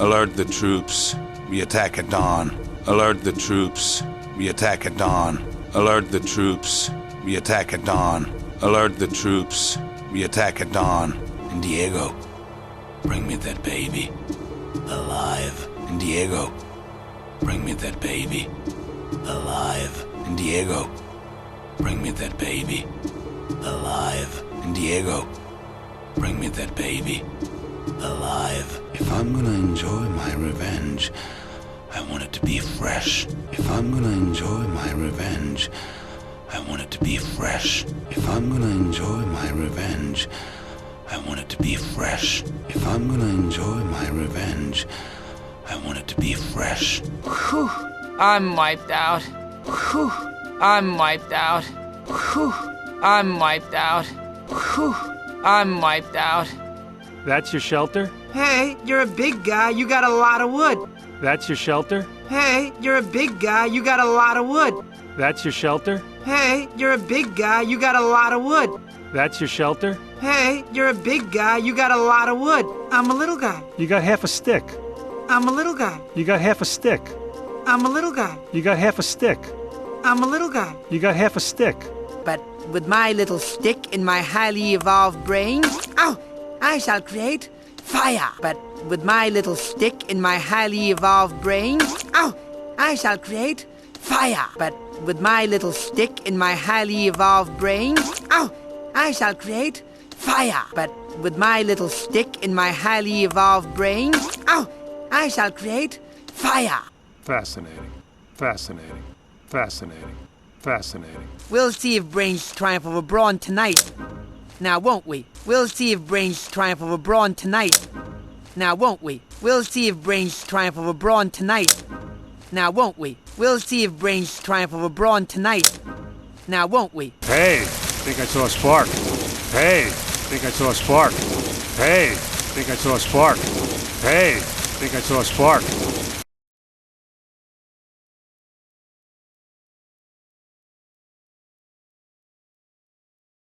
Alert the troops. We attack at dawn. Alert the troops. We attack at dawn. Alert the troops. We attack at dawn. Alert the troops. We attack at dawn. And Diego, bring me that baby. Alive. And Diego, bring me that baby. Alive. And Diego, bring me that baby. Alive. And Diego, bring me that baby. Alive. If I'm gonna enjoy my revenge, I want it to be fresh. If I'm gonna enjoy my revenge, I want it to be fresh. If I'm gonna enjoy my revenge, I want it to be fresh. If I'm gonna enjoy my revenge, I want it to be fresh. Whew. I'm wiped out. Whew. I'm wiped out. Whew. I'm wiped out. Whew. I'm wiped out. That's your shelter? Hey, you're a big guy, you got a lot of wood. That's your shelter? Hey, you're a big guy, you got a lot of wood. That's your shelter? Hey, you're a big guy, you got a lot of wood. That's your shelter? Hey, you're a big guy, you got a lot of wood. I'm a little guy. You got half a stick. I'm a little guy. You got half a stick. I'm a little guy. You got half a stick. I'm a little guy. You got half a stick. But with my little stick in my highly evolved brain, I shall create fire. But with my little stick in my highly evolved brain, I shall create fire. But with my little stick in my highly evolved brain, I shall create fire. But with my little stick in my highly evolved brain, I shall create fire. Fascinating. Fascinating. Fascinating. Fascinating. We'll see if brains triumph over brawn tonight. Now, won't we? We'll see if brains triumph over brawn tonight. Now, won't we? We'll see if brains triumph over brawn tonight. Now, won't we? We'll see if brains triumph over brawn tonight. Now, won't we? Hey, think I saw a spark. Hey, think I saw a spark. Hey, think I saw a spark. Hey, think I saw a spark.